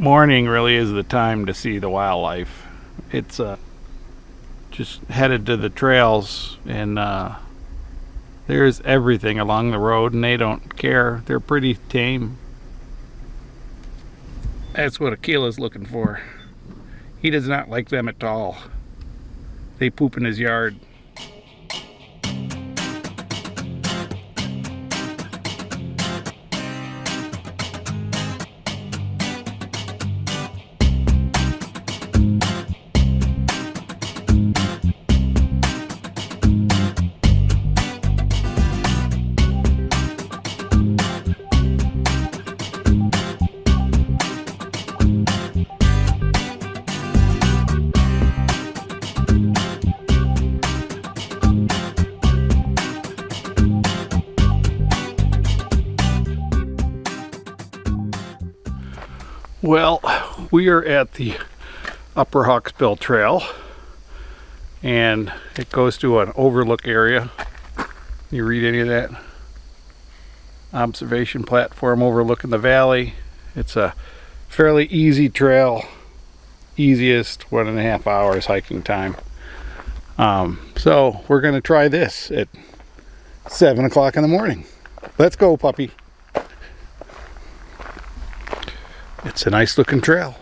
Morning really is the time to see the wildlife. It's just headed to the trails, and there's everything along the road, and they don't care. They're pretty tame. That's what Akila's looking for. He does not like them at all. They poop in his yard. Well, we are at the Upper Hawksbill Trail, and it goes to an overlook area. You read any of that? Observation platform overlooking the valley. It's a fairly easy trail, easiest 1.5 hours hiking time. So we're gonna try this at 7 o'clock in the morning. Let's go, puppy. It's a nice looking trail.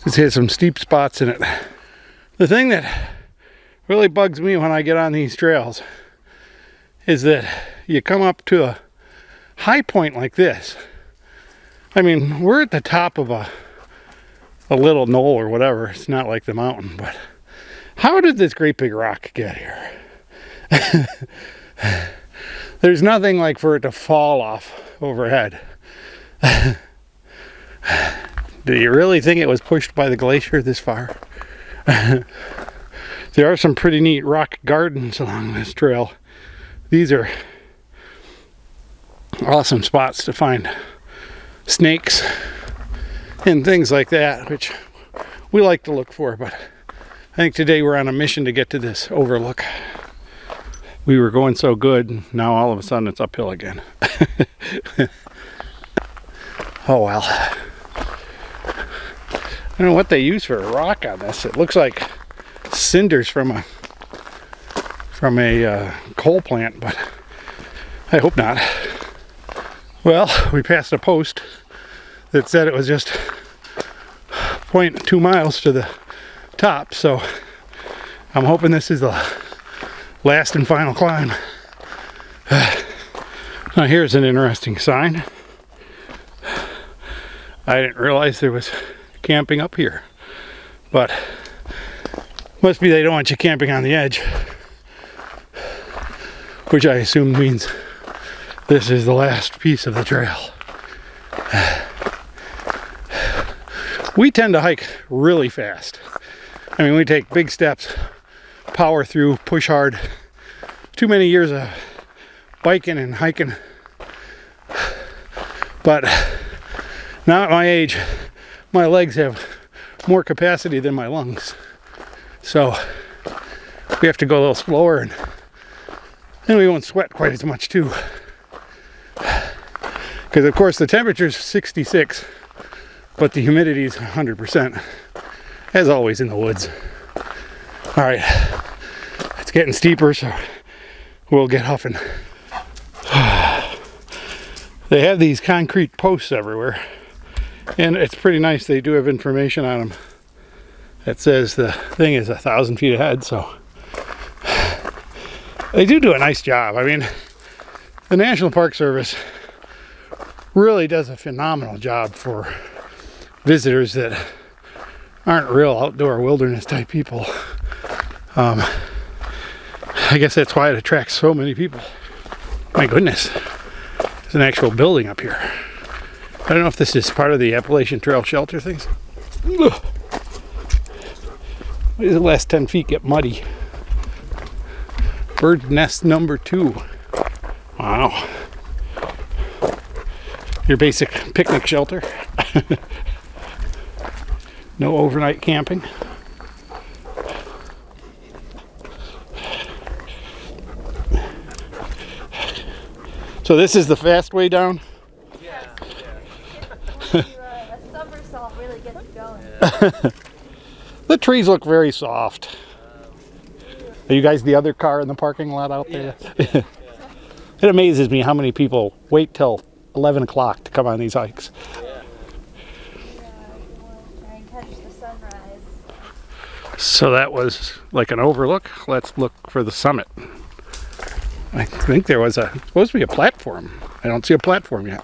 This has some steep spots in it. The thing that really bugs me when I get on these trails is that you come up to a high point like this. I mean, we're at the top of a little knoll or whatever. It's not like the mountain, but how did this great big rock get here? There's nothing like for it to fall off overhead. Do you really think it was pushed by the glacier this far? There are some pretty neat rock gardens along this trail. These are awesome spots to find snakes and things like that, which we like to look for, but I think today we're on a mission to get to this overlook. We were going so good, now all of a sudden it's uphill again. Oh well. I don't know what they use for a rock on this. It looks like cinders from a coal plant, but I hope not. Well, we passed a post that said it was just 0.2 miles to the top, so I'm hoping this is the last and final climb. Now here's an interesting sign. I didn't realize there was camping up here, but must be they don't want you camping on the edge, which I assume means this is the last piece of the trail. We tend to hike really fast. I mean, we take big steps, power through, push hard. Too many years of biking and hiking. But now at my age, my legs have more capacity than my lungs. So we have to go a little slower, and then we won't sweat quite as much too. Because of course the temperature is 66. But the humidity is 100%, as always in the woods. All right, it's getting steeper, so we'll get huffing. They have these concrete posts everywhere, and it's pretty nice. They do have information on them that says the thing is 1,000 feet ahead, so they do a nice job. I mean, the National Park Service really does a phenomenal job for visitors that aren't real outdoor wilderness type people. I guess that's why it attracts so many people. My goodness, there's an actual building up here. I don't know if this is part of the Appalachian Trail shelter things. Ugh. The last 10 feet get muddy. Bird nest number 2. Wow. Your basic picnic shelter. No overnight camping. So this is the fast way down? Yeah. Once a somersault really gets you going. The trees look very soft. Are you guys the other car in the parking lot out there? Yeah. It amazes me how many people wait till 11 o'clock to come on these hikes. Yeah, try and catch the sunrise. So that was like an overlook. Let's look for the summit. I think there was supposed to be a platform. I don't see a platform yet.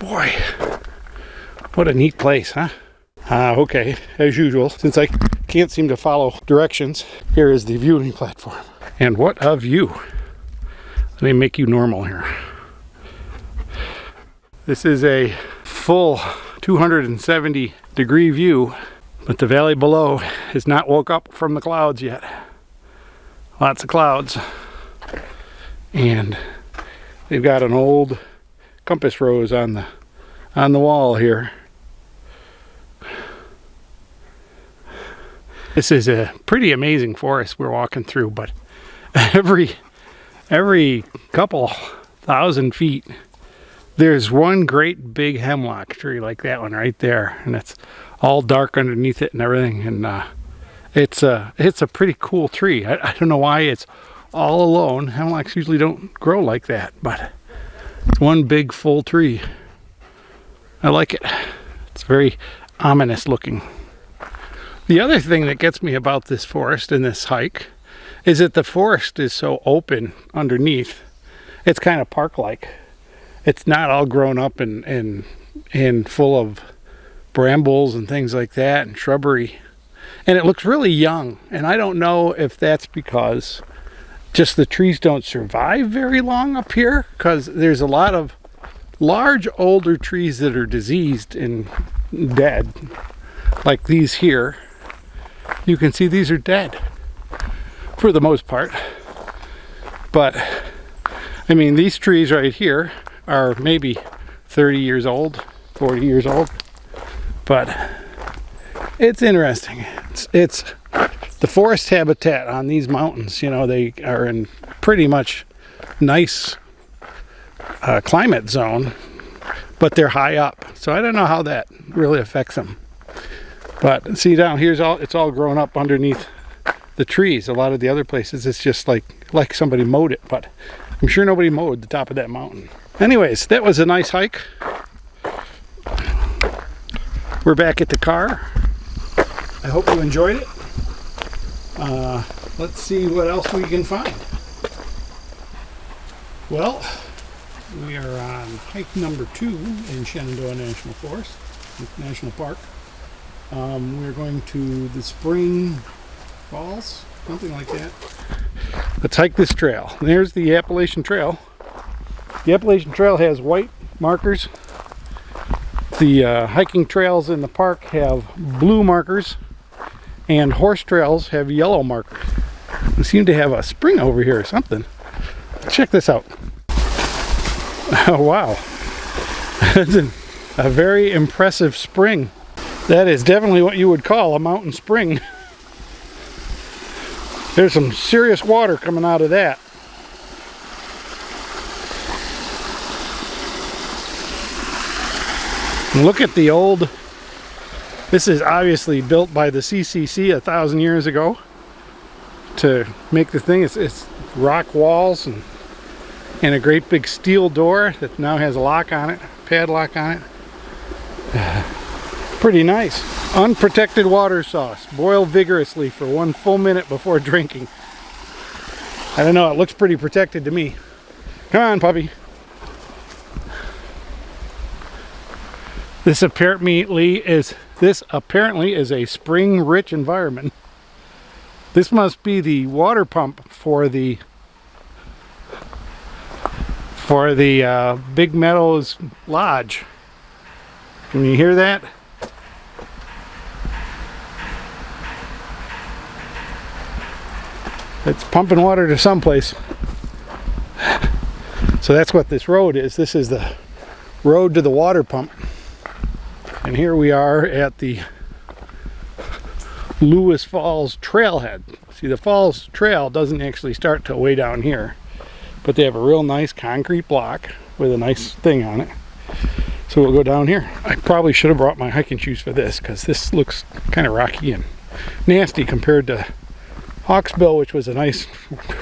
Boy, what a neat place, huh? Okay, as usual, since I can't seem to follow directions, here is the viewing platform. And what a view. Let me make you normal here. This is a full 270 degree view, but the valley below has not woke up from the clouds yet. Lots of clouds. And they've got an old compass rose on the wall here. This is a pretty amazing forest we're walking through, but every couple thousand feet there's one great big hemlock tree like that one right there, and it's all dark underneath it and everything, and it's a pretty cool tree. I don't know why it's all alone. Hemlocks usually don't grow like that, but it's one big full tree. I like it. It's very ominous looking. The other thing that gets me about this forest and this hike is that the forest is so open underneath. It's kind of park-like. It's not all grown up and full of brambles and things like that and shrubbery. And it looks really young. And I don't know if that's because just the trees don't survive very long up here, because there's a lot of large older trees that are diseased and dead, like these here. You can see these are dead for the most part, but I mean, these trees right here are maybe 30 years old, 40 years old, but it's interesting. It's the forest habitat on these mountains. You know, they are in pretty much nice climate zone, but they're high up, so I don't know how that really affects them. But see, down here's it's all grown up underneath the trees. A lot of the other places it's just like somebody mowed it, but I'm sure nobody mowed the top of that mountain. Anyways, that was a nice hike. We're back at the car. I hope you enjoyed it. Let's see what else we can find. Well, we are on hike number 2 in Shenandoah National Park. We're going to the Spring Falls, something like that. Let's hike this trail. There's the Appalachian Trail. The Appalachian Trail has white markers. The hiking trails in the park have blue markers, and horse trails have yellow markers. We seem to have a spring over here or something. Check this out. Oh wow, that's a very impressive spring. That is definitely what you would call a mountain spring. There's some serious water coming out of that. And look at the old, this is obviously built by the CCC 1,000 years ago to make the thing. It's rock walls and a great big steel door that now has a lock on it, padlock on it. Pretty nice. Unprotected water sauce. Boil vigorously for 1 full minute before drinking. I don't know, it looks pretty protected to me. Come on, puppy. This apparently is a spring-rich environment. This must be the water pump for the Big Meadows Lodge. Can you hear that? It's pumping water to someplace. So that's what this road is. This is the road to the water pump. And here we are at the Lewis Falls trailhead. See, the falls trail doesn't actually start till way down here, but they have a real nice concrete block with a nice thing on it. So we'll go down here. I probably should have brought my hiking shoes for this, because this looks kind of rocky and nasty compared to Hawksbill, which was a nice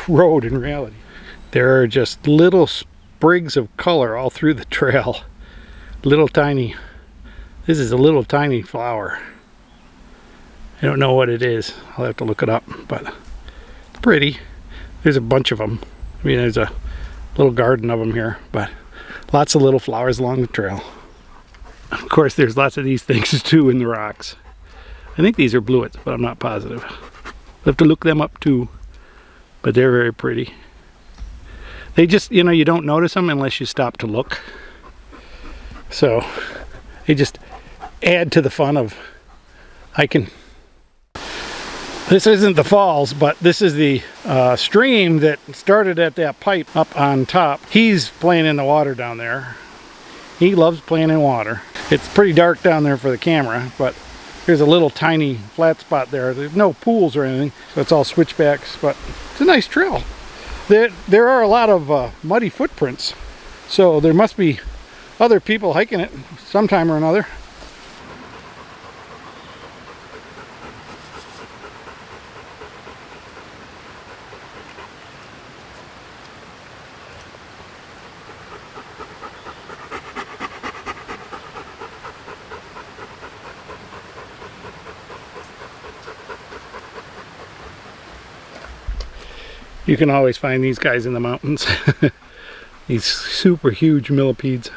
road in reality. There are just little sprigs of color all through the trail. Little tiny, this is a little tiny flower. I don't know what it is. I'll have to look it up, but it's pretty. There's a bunch of them. I mean, there's a little garden of them here, but lots of little flowers along the trail. Of course, there's lots of these things too in the rocks. I think these are bluets, but I'm not positive. We'll have to look them up too, but they're very pretty. They just, you know, you don't notice them unless you stop to look. So they just add to the fun of hiking. This isn't the falls, but this is the stream that started at that pipe up on top. He's playing in the water down there. He loves playing in water. It's pretty dark down there for the camera, but here's a little tiny flat spot there. There's no pools or anything, so it's all switchbacks, but it's a nice trail. There are a lot of muddy footprints, so there must be other people hiking it sometime or another. You can always find these guys in the mountains. These super huge millipedes.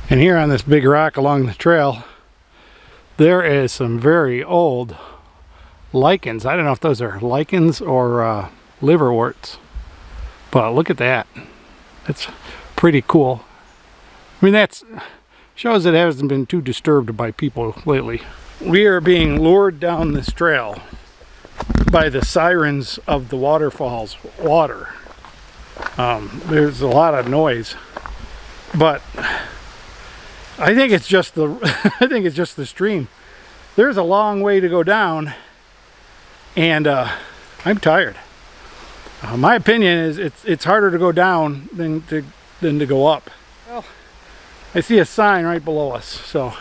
And here on this big rock along the trail, there is some very old lichens. I don't know if those are lichens or liverworts, but look at that. It's pretty cool. I mean, that shows it hasn't been too disturbed by people lately. We are being lured down this trail by the sirens of the waterfall's water. There's a lot of noise, but I think it's just the I think it's just the stream. There's a long way to go down, and I'm tired. My opinion is it's harder to go down than to go up. Well, I see a sign right below us, so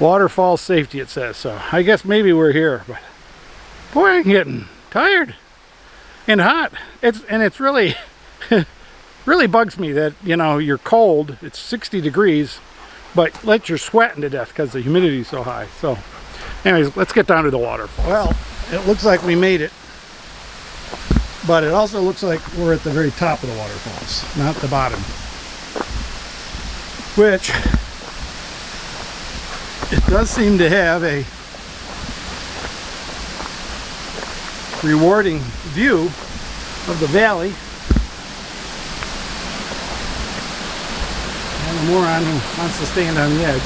waterfall safety it says, so I guess maybe we're here, but boy, I'm getting tired and hot. It's really really bugs me that, you know, you're cold, it's 60 degrees, but let you're sweating to death because the humidity is so high. So anyways, let's get down to the waterfall. Well, it looks like we made it, but it also looks like we're at the very top of the waterfalls, not the bottom, which it does seem to have a rewarding view of the valley. And the moron who wants to stand on the edge.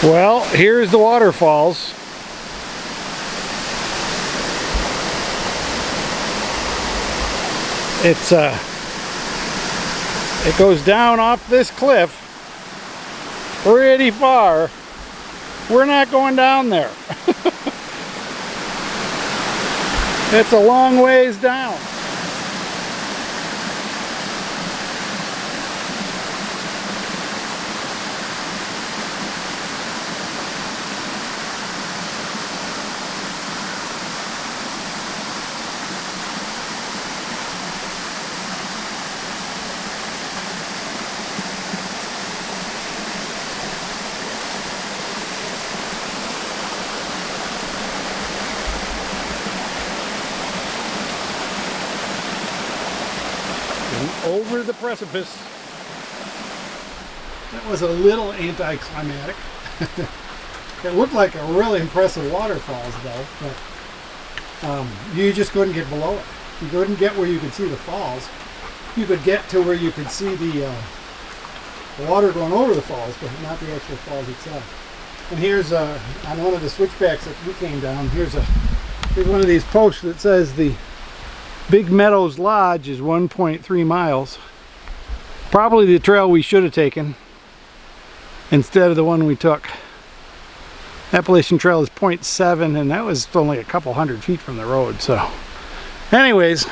Well, here's the waterfalls. It goes down off this cliff pretty far. We're not going down there. It's a long ways down. Over the precipice. That was a little anticlimactic. It looked like a really impressive waterfalls though, but you just couldn't get below it. You couldn't get where you could see the falls. You could get to where you could see the water going over the falls, but not the actual falls itself. And here's on one of the switchbacks that we came down, here's one of these posts that says the Big Meadows Lodge is 1.3 miles. Probably the trail we should have taken instead of the one we took. Appalachian Trail is 0.7, and that was only a couple hundred feet from the road. So anyways,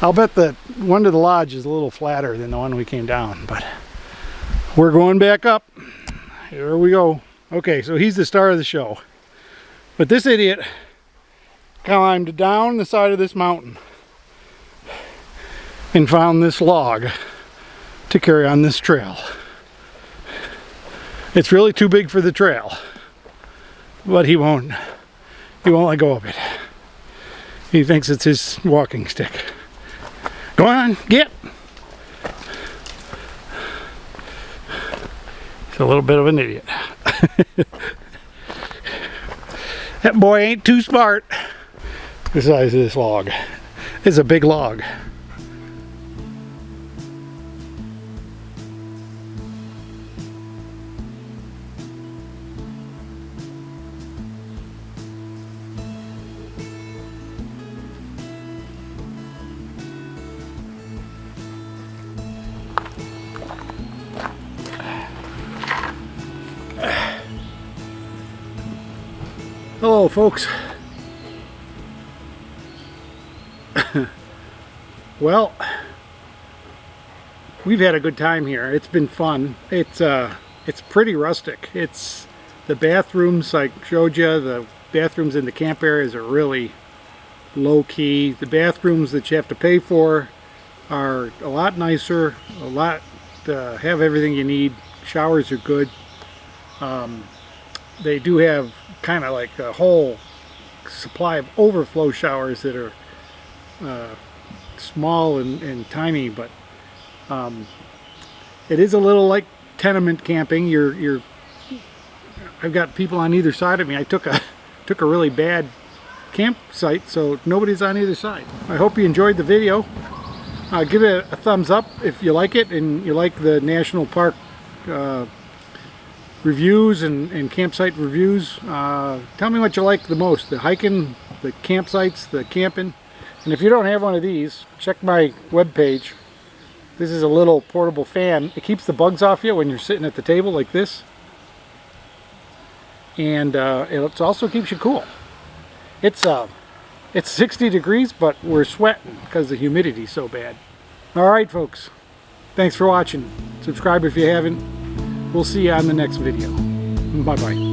I'll bet the one to the lodge is a little flatter than the one we came down, but we're going back up. Here we go. Okay, so he's the star of the show. But this idiot climbed down the side of this mountain and found this log to carry on this trail. It's really too big for the trail, but he won't let go of it. He thinks it's his walking stick. Go on, get. He's a little bit of an idiot. That boy ain't too smart. The size of this log. It's a big log. Hello, folks. Well, we've had a good time here. It's been fun. It's pretty rustic. It's the bathrooms I showed you. The bathrooms in the camp areas are really low key. The bathrooms that you have to pay for are a lot nicer. Have everything you need. Showers are good. They do have kind of like a whole supply of overflow showers that are small and tiny, but it is a little like tenement camping. I've got people on either side of me. I took a really bad campsite, so nobody's on either side. I hope you enjoyed the video. Give it a thumbs up if you like it and you like the national park reviews and campsite reviews. Tell me what you like the most, the hiking, the campsites, the camping. And if you don't have one of these, check my webpage. This is a little portable fan. It keeps the bugs off you when you're sitting at the table like this, and it also keeps you cool. It's 60 degrees, but we're sweating because the humidity's so bad. Alright folks, thanks for watching. Subscribe if you haven't. We'll see you on the next video. Bye bye.